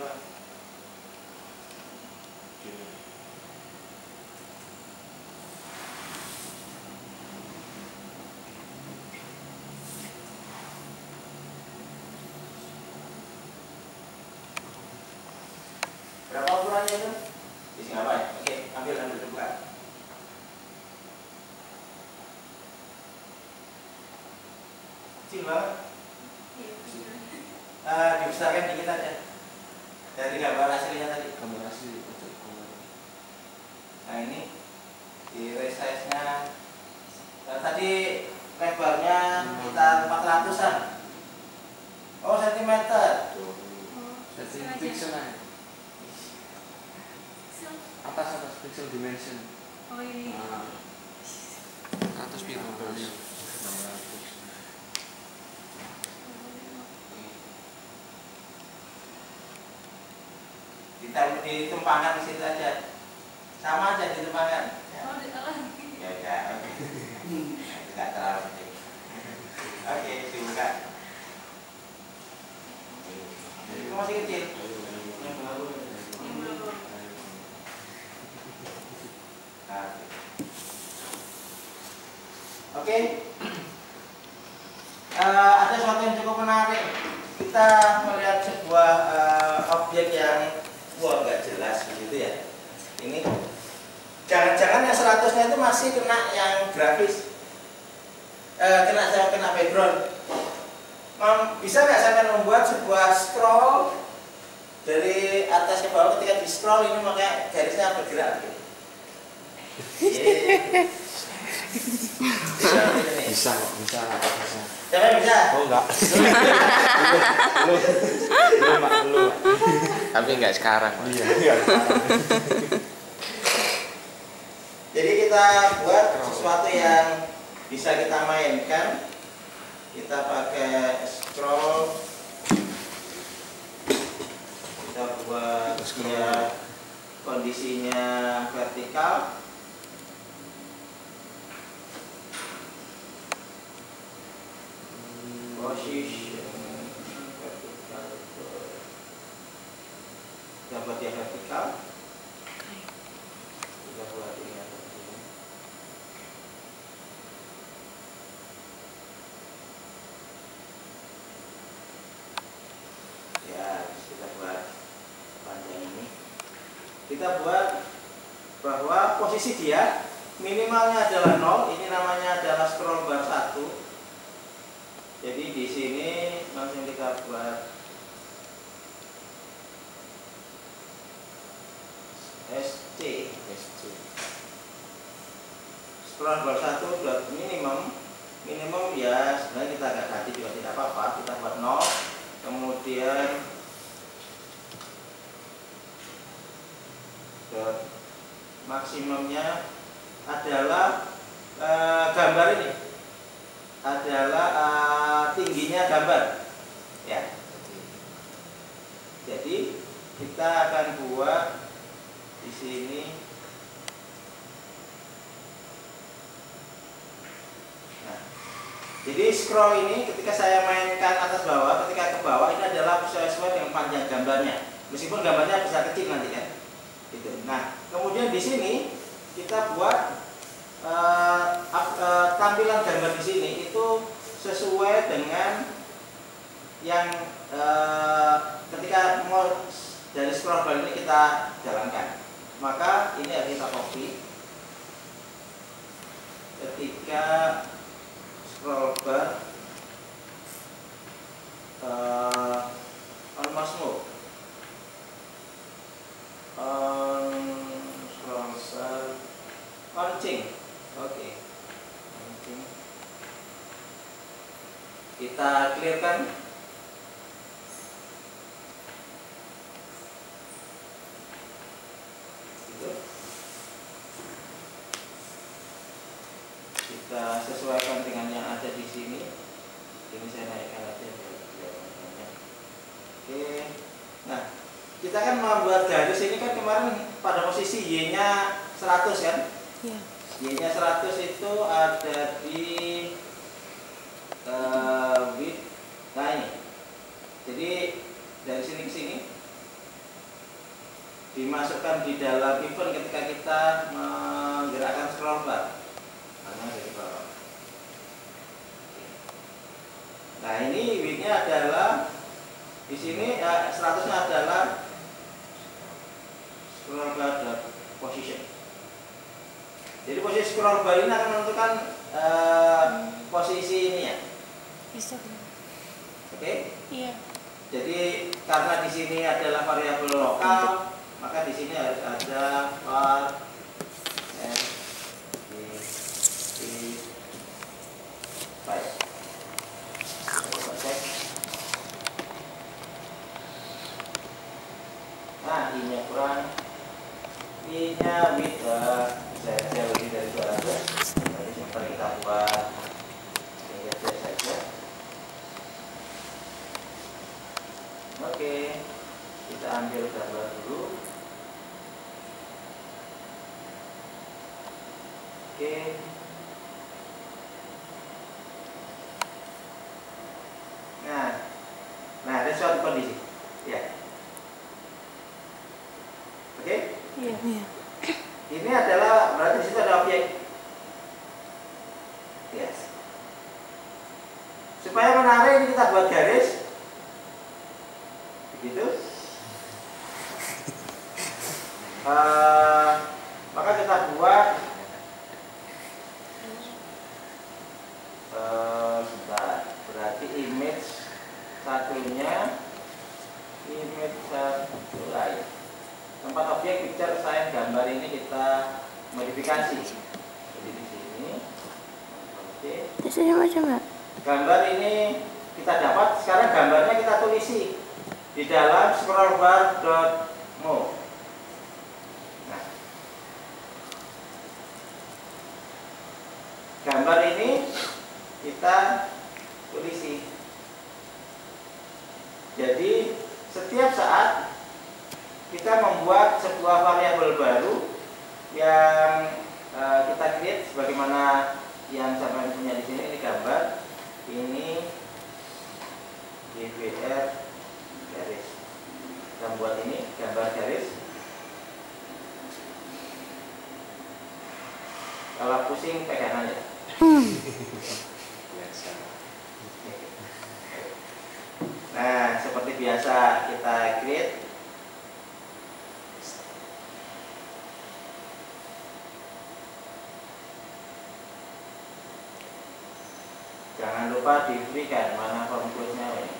Pak? Berapa ukurannya itu? Di sini apa ya? Oke, ambil buka. Kecil banget. Dibesarkan dikit aja. Dari gambar hasilnya tadi. Gambar hasil. Nah ini di resize-nya tadi lebarnya sekitar 400-an. Oh, sentimeter. Pixel lah. Atas pixel dimension. Oh ini. 100 piro? 600. Di tempangan di situ aja, sama aja di tempangan. Ya. Oh, Ya udah, oke. Tidak terlalu penting. Oke, dibuka. Itu masih kecil. Oke. Ada sesuatu yang cukup menarik. Kita melihat sebuah objek yang nggak jelas begitu ya. Ini jangan-jangan yang 100-nya itu masih kena yang grafis, kena background. Bisa nggak saya membuat sebuah scroll dari atas ke bawah, ketika di scroll ini makanya garisnya bergerak gitu. Bisa. Siapa bisa? Oh enggak. Belum. Tapi enggak sekarang. Iya. Jadi kita buat sesuatu yang bisa kita mainkan. Kita pakai scroll. Kita buat dia kondisinya vertikal. Position vertikal. Kita buat dia vertikal. Kita buat ini ya, kita buat panjang ini. Kita buat bahwa posisi dia minimalnya adalah 0. Ini namanya adalah scroll bar 1. Jadi di sini langsung kita buat SC. Scroll bar 1 buat minimum ya, sebenarnya kita agak ganti juga tidak apa-apa. Kita buat 0. Kemudian maksimumnya adalah gambar ini adalah tingginya gambar ya. Jadi kita akan buat di sini jadi scroll ini ketika saya mainkan atas bawah, ketika ke bawah ini adalah sesuai dengan panjang gambarnya, meskipun gambarnya bisa kecil nanti kan gitu. Nah kemudian di sini kita buat tampilan gambar di sini itu sesuai dengan yang ketika mau dari scroll bar ini kita jalankan. Maka ini harus kita copy. Ketika scroll bar on mouse move, on scroll bar launching. Oke. Kita clearkan. Gitu. Kita sesuaikan dengan yang ada di sini. Ini saya naikkan aja. Oke. Nah, kita kan membuat garis ini kan kemarin pada posisi Y-nya 100 kan? Iya. Y-nya 100 itu ada di width. Nah ini. Jadi dari sini ke sini dimasukkan di dalam event ketika kita menggerakkan scroll bar. Dari bawah. Nah ini width-nya adalah di sini statusnya adalah scroll bar position. Jadi posisi scroll bar ini akan menentukan posisi ini ya. Bisa. Oke? Iya. Jadi karena di sini adalah variabel lokal, maka di sini harus ada var baik. Nah, ini kurang. Ini width saya lebih dari 200. Jadi sebentar kita buat ini saja. Oke, kita ambil gambar dulu. Oke. Nah, ada suatu kondisi, ya. Oke? Iya. Ini adalah berarti di situ ada objek. Yes. Supaya menarik ini kita buat garis. Begitu. Maka kita buat berarti image satunya image satu lain. Tempat objek picture sign gambar ini kita modifikasi. Jadi di sini. Oke. Di sini macam apa? Gambar ini kita dapat, sekarang gambarnya kita tulisi di dalam scrollbar.mo. Nah, gambar ini kita tulisi. Jadi setiap saat kita membuat sebuah variabel baru yang kita create sebagaimana yang sampai punya di sini. Ini gambar, ini dvr garis. Kita buat ini gambar garis. Kalau pusing pegangan ya. Nah, seperti biasa kita create. Jangan lupa diberikan mana form close-nya ini.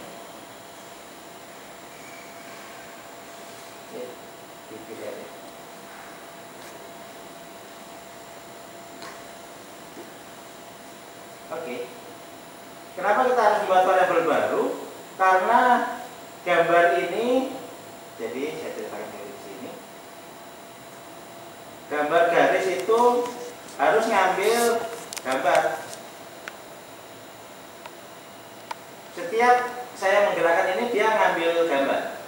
Dipilih. Oke. Kenapa kita harus membuat variabel baru? Karena gambar ini, jadi saya ceritakan dari sini. Gambar garis itu harus ngambil gambar. Setiap saya menggerakkan ini dia ngambil gambar.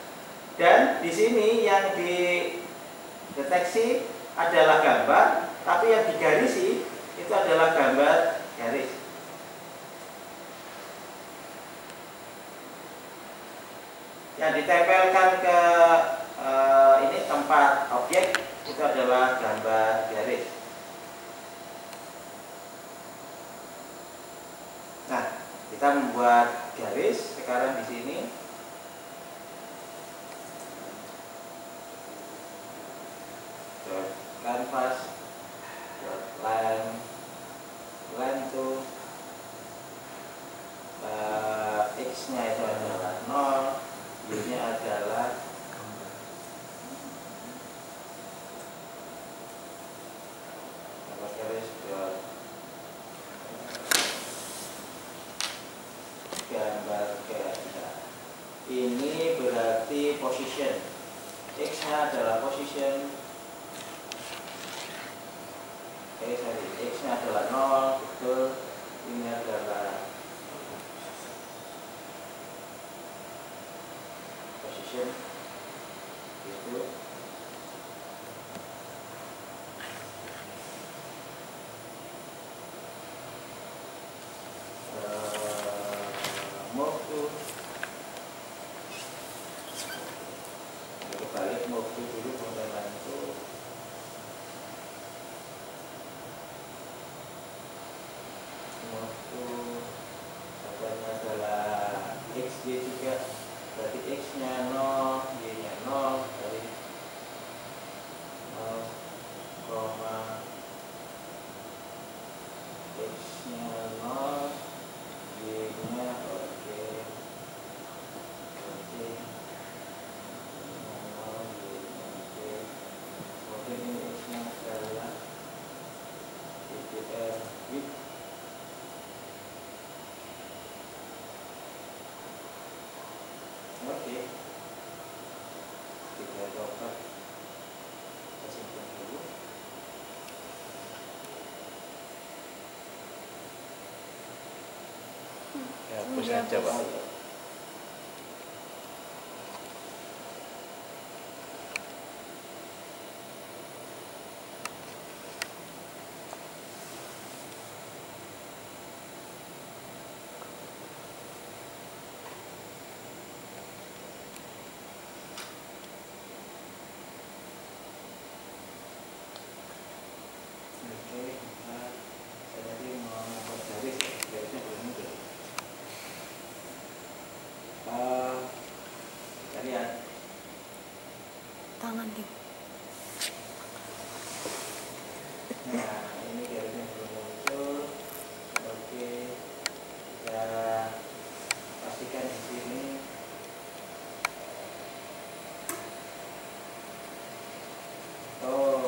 Dan di sini yang dideteksi adalah gambar, tapi yang digarisi itu adalah gambar garis. Yang ditempelkan ke ini tempat objek itu adalah gambar garis. Nah, kita membuat garis sekarang di sini. Canvas line to x-nya itu adalah 0, y-nya adalah garis gambar garis. Ini berarti position. X-nya adalah position. X-nya adalah 0, betul. Ini adalah position. Itu. Move to. Balik move to dulu. Hapus aja, Pak. Oke, saya tadi mau membuat garisnya belum muncul. Kita lihat. Tangan nih. Nah, ini garisnya belum muncul. Oke, kita pastikan di sini. Oh,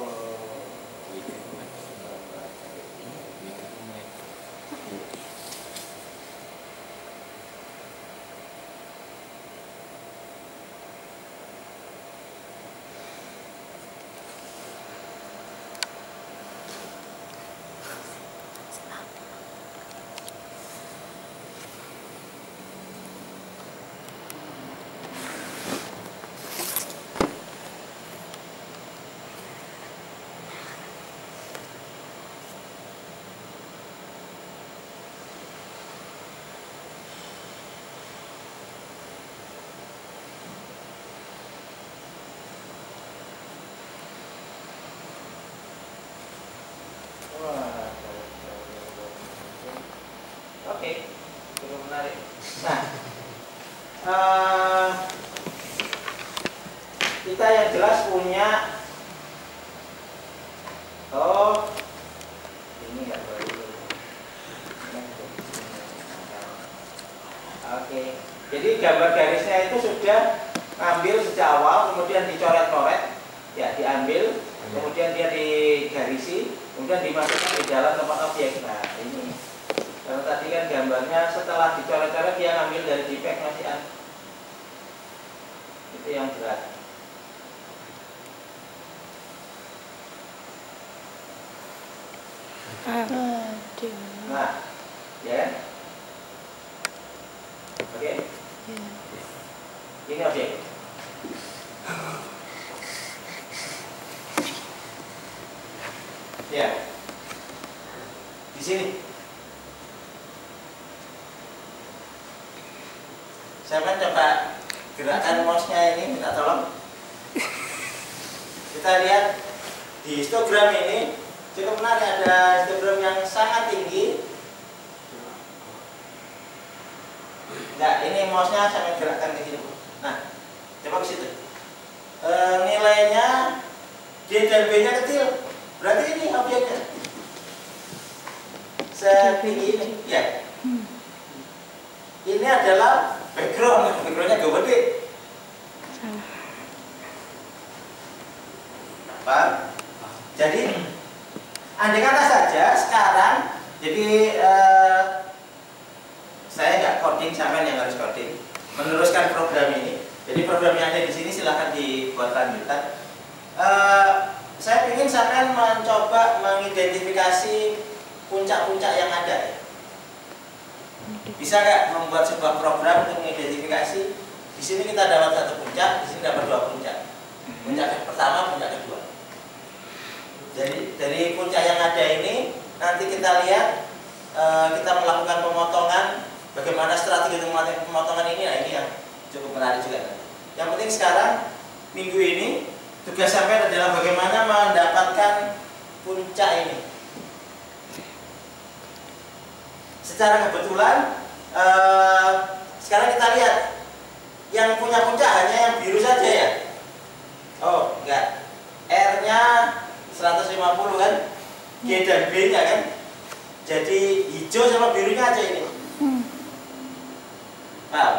wah, oke, cukup menarik. Nah, kita yang jelas punya, oh, ini nggak perlu. Oke, jadi gambar garisnya itu sudah ambil sejak awal, kemudian dicoret-coret, ya diambil, kemudian dia digarisi, kemudian dimasukkan di dalam tempat objek. Nah ini, kalau tadi kan gambarnya setelah dicoret-coret dia ngambil dari JPEG masih ada. Itu yang berat. Nah, ya kan? Oke. Ini objek. Ya. Di sini. Saya akan coba gerakan mouse-nya ini, minta tolong. Kita lihat di histogram ini cukup menarik, ada histogram yang sangat tinggi. Enggak, ini mouse-nya saya gerakkan ke sini. Nah, coba ke situ. Nilainya D dan B-nya kecil. Berarti ini objeknya setinggi ini, ya. Ini adalah backgroundnya gede. Paham? Jadi, andai kata saja sekarang, jadi saya nggak coding, sampean yang harus coding, meneruskan program ini. Jadi program yang ada di sini silahkan dibuat lanjutan. Saya ingin sampean mencoba mengidentifikasi puncak-puncak yang ada. Bisa nggak membuat sebuah program untuk mengidentifikasi? Di sini kita dapat satu puncak, di sini dapat dua puncak. Puncak pertama, puncak kedua. Jadi dari puncak yang ada ini nanti kita lihat, kita melakukan pemotongan. Bagaimana strategi untuk melakukan pemotongan ini? Nah, ini yang cukup menarik juga. Yang penting sekarang minggu ini tugas sampai adalah bagaimana mendapatkan puncak ini. Secara kebetulan sekarang kita lihat yang punya puncak hanya yang biru saja ya. Oh enggak, R-nya 150 kan, G dan B-nya kan. Jadi hijau sama birunya aja ini. Paham?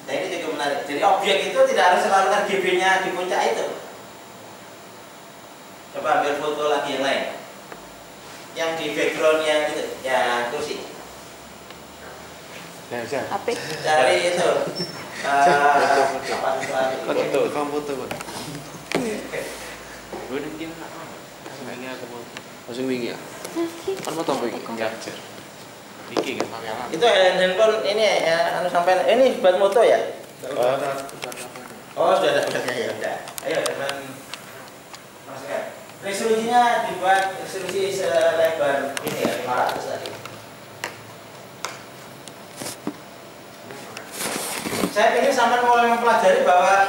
Nah ini juga menarik. Jadi objek itu tidak harus selalu RGB-nya di puncak itu. Coba ambil foto lagi yang lain. Yang di background-nya itu, ya kursi. Apa? Cari itu. Foto, kamu foto kan? Gue udah gimana? Kayaknya aku mau. Langsung wingi ya? Kan mau tampil ini? Capture. Iki kan pakai alat. Itu handphone ini ya, anu sampai ini buat moto ya? Oh, sudah ada udah ya udah. Ayo teman masukkan. Resolusinya dibuat resolusi selebar ini ya 500 tadi. Saya ingin sampai mulai mempelajari bahwa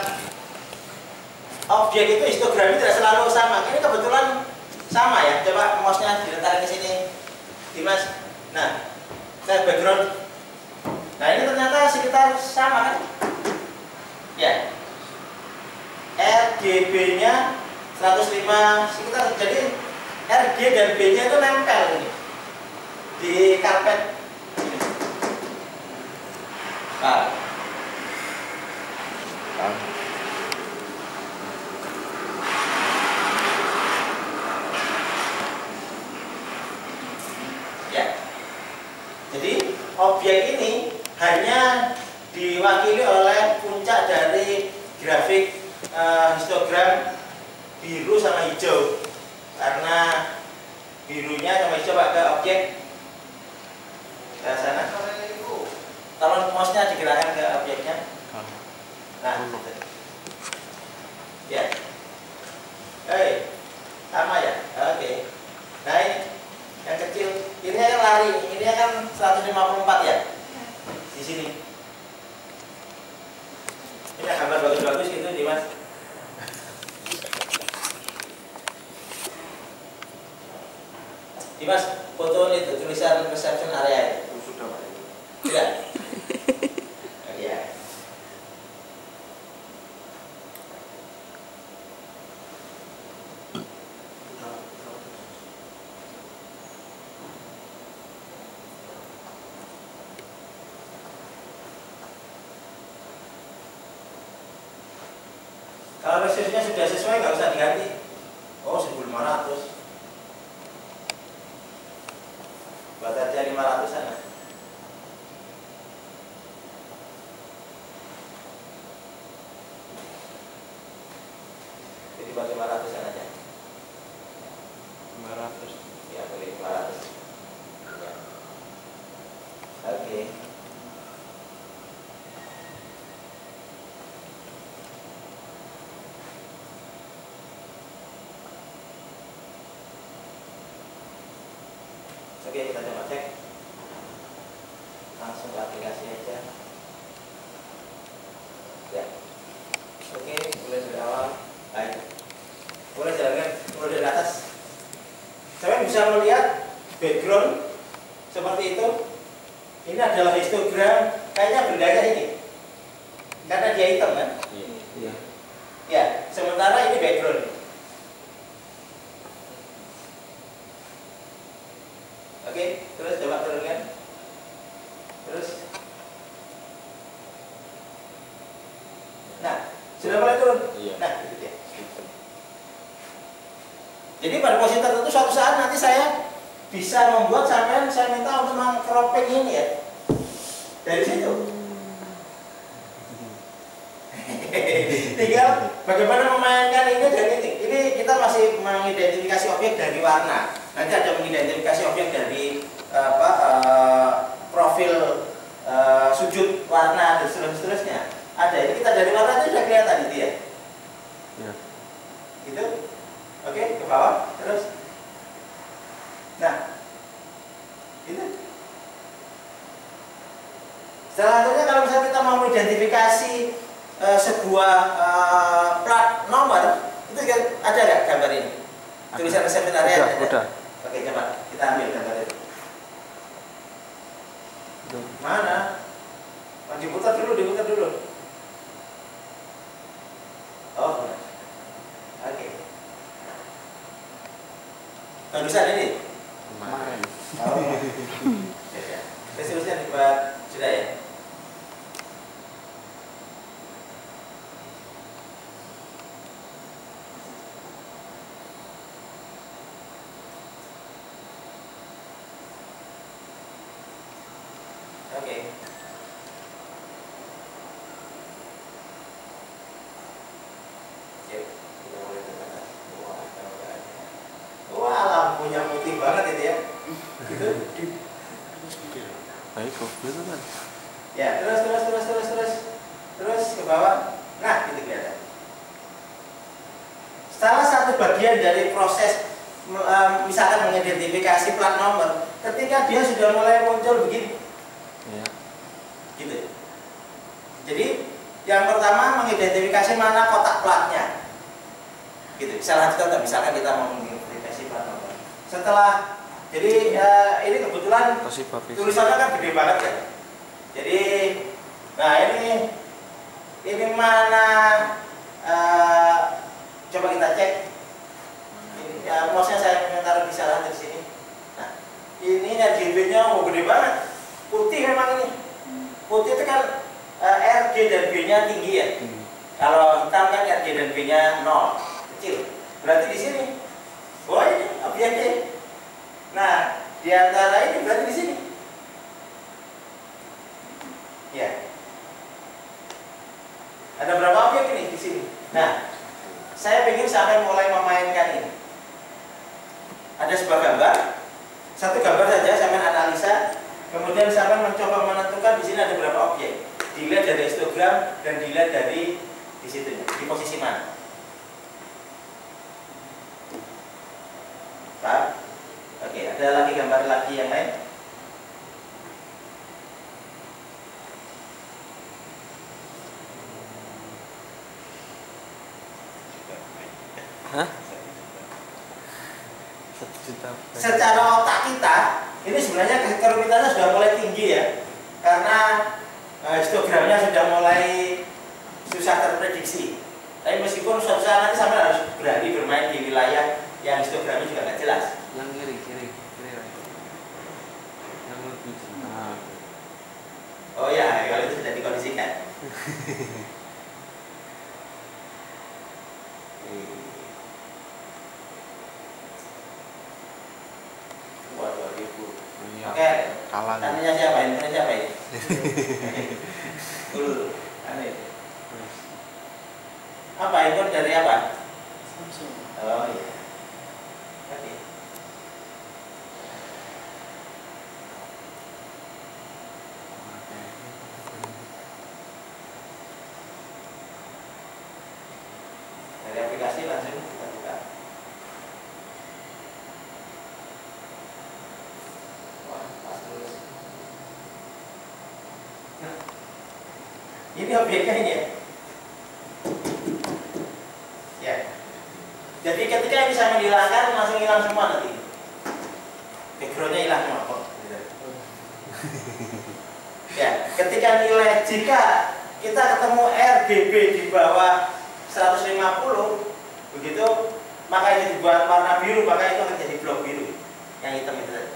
objek itu histogram tidak selalu sama. Ini kebetulan sama ya. Coba mouse-nya diletakkan di sini, Dimas. Nah, saya background. Nah ini ternyata sekitar sama kan? Ya. RGB-nya 105 sekitar, jadi RG dan B-nya itu nempel ini di karpet. Nah. Ya. Jadi objek ini hanya diwakili oleh puncak dari grafik histogram biru sama hijau, karena birunya sama hijau pakai objek ke sana. Kalau mouse-nya digerakkan ke objeknya, nah, ya, sama ya, oke. Nah ini yang kecil, ini yang lari, ini kan 154 ya, di sini. Ini gambar bagus-bagus gitu, Dimas. Dimas, foto itu tulisan reception area itu. Sudah Pak. Tidak. Iya. Kalau resolusinya sudah sesuai nggak usah diganti. Oh 1500. Buat aja 500 sana. Jadi buat 500 aja. 500. Ya boleh 500. Ya. Oke. Oke, kita coba cek. Langsung ke aplikasi aja. Ya. Oke, mulai dari awal. Baik. Mulai jalankan, mulai dari atas. Saya bisa melihat background seperti itu. Ini adalah histogram, kayaknya bendanya ini. Karena dia hitam kan? Iya. Ya, sementara ini background. Oke, terus coba turunkan. Terus. Nah, sudah mulai turun. Iya. Nah, itu dia. Jadi pada posisi tertentu suatu saat nanti saya bisa membuat sampai saya minta untuk meng-cropping ini ya. Dari situ. Tinggal bagaimana memainkan ini dan ini. Ini kita masih mengidentifikasi objek dari warna. Nanti ada mengidentifikasi objek dari profil sudut warna dan seterusnya. Ada ini kita dari warna itu sudah kelihatan itu ya. Iya. Gitu. Oke, ke bawah terus. Nah, itu. Selanjutnya kalau misalnya kita mau mengidentifikasi sebuah plat nomor, itu ada nggak gambar ini? Tulisan reception area ada. Udah. Oke, coba kita ambil gambar itu. Mana? Diputar dulu. Oh, oke. Bagusan ini. Kemarin. Oh. Ya. Resolusinya dibuat sudah ya. Oke. Kita mulai ke atas. Wah, lampunya putih banget itu ya. Gitu. Baik, itu kan. Ya, terus ke bawah. Nah, itu kelihatan. Salah satu bagian dari proses misalkan mengidentifikasi plat nomor, ketika dia sudah mulai muncul begini. Ya. Gitu. Jadi, yang pertama mengidentifikasi mana kotak platnya. Gitu. Salah satu contoh, misalkan kita mau mengidentifikasi plat nomor. Setelah jadi ini kebetulan tulisannya kan gede banget ya. Jadi, nah ini mana? Coba kita cek. Ini mouse-nya saya taruh di salah di sini. Nah, ini RGB-nya gede banget. Putih memang ini. Putih itu kan RG dan B-nya tinggi ya. Kalau hitam kan RG dan B-nya 0, kecil. Berarti di sini. Oh ini objeknya. Nah, di antara ini berarti di sini. Ya. Ada berapa objek ini di sini? Nah, saya ingin sampai mulai memainkan ini. Ada sebuah gambar, satu gambar saja saya analisa, kemudian saya mencoba menentukan di sini ada berapa objek. Dilihat dari histogram dan dilihat dari di situ, di posisi mana. Pak, oke, ada lagi gambar lagi yang lain. Hah? 1 juta. Secara otak kita, ini sebenarnya kerumitannya sudah mulai tinggi ya, karena histogramnya sudah mulai susah terprediksi. Tapi meskipun suatu saat nanti sampai harus berani bermain di wilayah yang histogramnya juga nggak jelas. Yang kiri. Yang lebih nah. Oh ya, kalau itu sudah dikondisikan. Waduh, ribu. Iya. Oke, Kalah. tanya siapa ini? Tanya siapa ini? Aneh. Apa impor dari apa? Samsung. Oh iya. Oke. Dari aplikasi langsung kita buka. Wah, pas terus. Nah, ini objeknya ini ya. Ya. Jadi ketika ini saya menghilangkan langsung hilang semua nanti. Backgroundnya hilang semua kok. Ya, ketika nilai jika kita ketemu RGB di bawah 150 begitu, maka ini dibuat warna biru, maka itu akan jadi blok biru yang hitam itu tadi.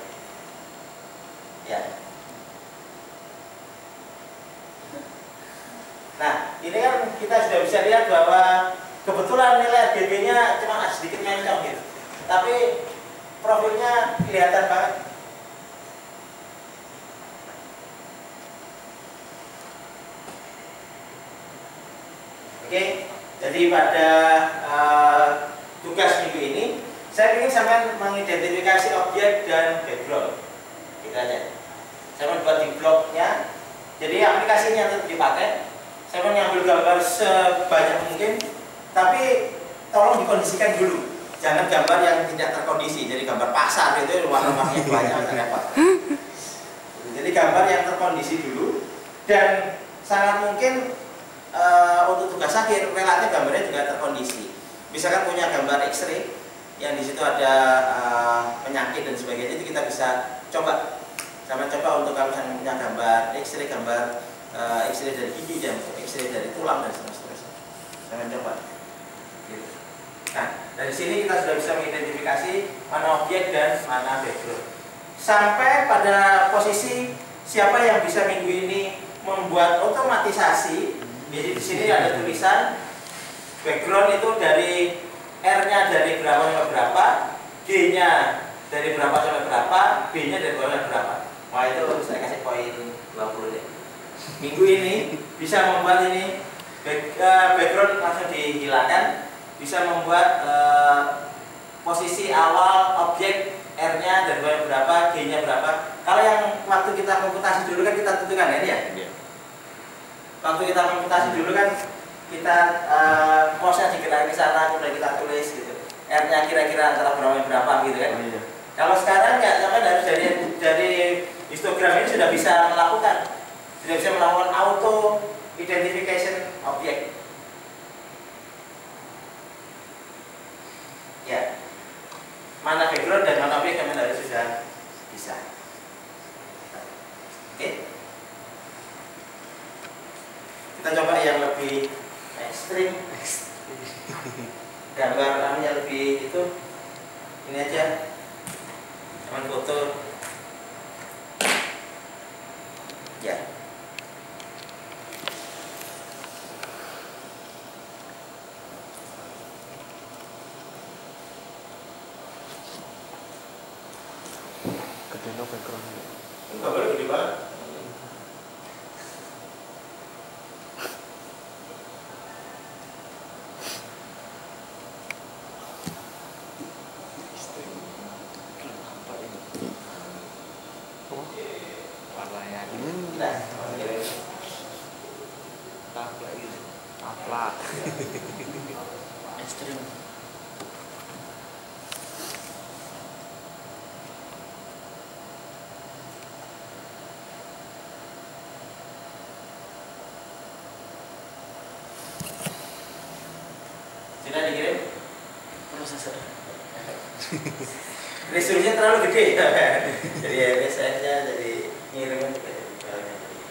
Ya. Nah, ini kan kita sudah bisa lihat bahwa kebetulan nilai RGB-nya cuma sedikit mencong gitu, tapi profilnya kelihatan banget. Oke. Jadi pada tugas minggu ini saya ingin sampai mengidentifikasi objek dan background. Gitu aja. Saya membuat di blognya. Jadi aplikasinya tetap dipakai. Saya mengambil gambar sebanyak mungkin, tapi tolong dikondisikan dulu. Jangan gambar yang tidak terkondisi. Jadi gambar pasar itu warna-warnanya banyak repot. Jadi gambar yang terkondisi dulu, dan sangat mungkin untuk tugas akhir relatif gambarnya juga terkondisi. Misalkan punya gambar X-ray yang di situ ada penyakit dan sebagainya, itu kita bisa coba sama coba untuk kalau misalnya punya gambar X-ray, X-ray dari gigi dan X-ray dari tulang dan seterusnya. Jangan coba. Gitu. Nah, dari sini kita sudah bisa mengidentifikasi mana objek dan mana background. Sampai pada posisi siapa yang bisa minggu ini membuat otomatisasi. Jadi di sini ada tulisan background itu dari R-nya dari berapa sampai berapa, G-nya dari berapa sampai berapa, B-nya dari berapa sampai berapa. Wah, itu saya kasih poin 20 deh. Minggu ini bisa membuat ini background langsung dihilangkan, bisa membuat posisi awal objek R-nya dan berapa, G-nya berapa. Kalau yang waktu kita komputasi dulu kan kita tentukan ya ini ya. Iya. Waktu kita komputasi dulu kan kita cos-nya digerakkan ke sana, kemudian kita tulis gitu. R-nya kira-kira antara berapa gitu kan. Oh, iya. Kalau sekarang nggak, sampai harus dari histogram ini sudah bisa melakukan auto identification object. Ya, mana background dan mana objek yang harus sudah bisa. Oke, kita coba yang lebih ekstrim, gambar yang lebih itu ini aja, cuman foto. Ya. Gede no background. Enggak boleh gede banget. Apa ini? Oh, warnanya Nah, taplak gitu. Taplak. ekstrim. Sudah dikirim? Prosesor. Resolusinya terlalu gede ya kan? Jadi biasanya jadi ngirimin filenya jadi.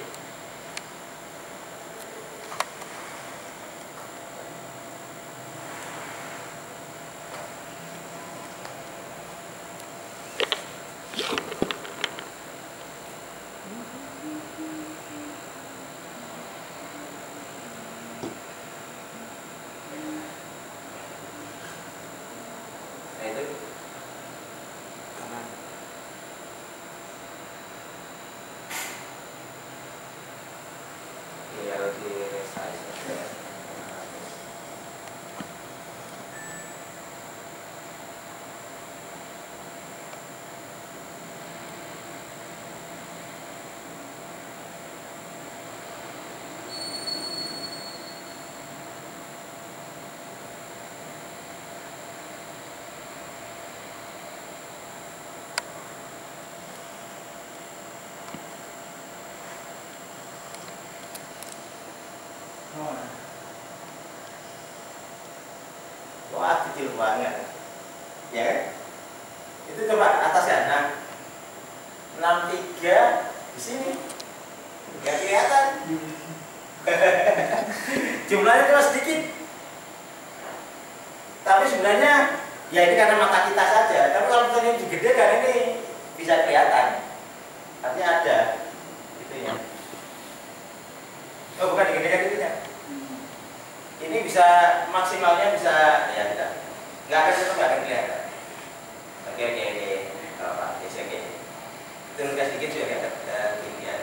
Nah itu Kanan. ya di resize aja. Wah, kecil banget. Ya kan? Itu coba atas ya. Nah, 63 di sini. Nggak kelihatan. Jumlahnya cuma sedikit. Tapi sebenarnya ya ini karena mata kita saja. Tapi kalau misalnya digedekan ini bisa kelihatan. Artinya ada. Gitu ya. Oh, bukan digedekan itu ya. Ini bisa maksimalnya bisa ya tidak. Nggak akan kelihatan. Oke. Kalau Pak, oke. Turunkan sedikit juga ya, ketinggian.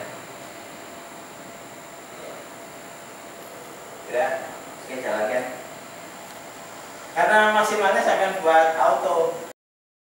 Sudah, oke jalankan. Karena maksimalnya sampai buat auto.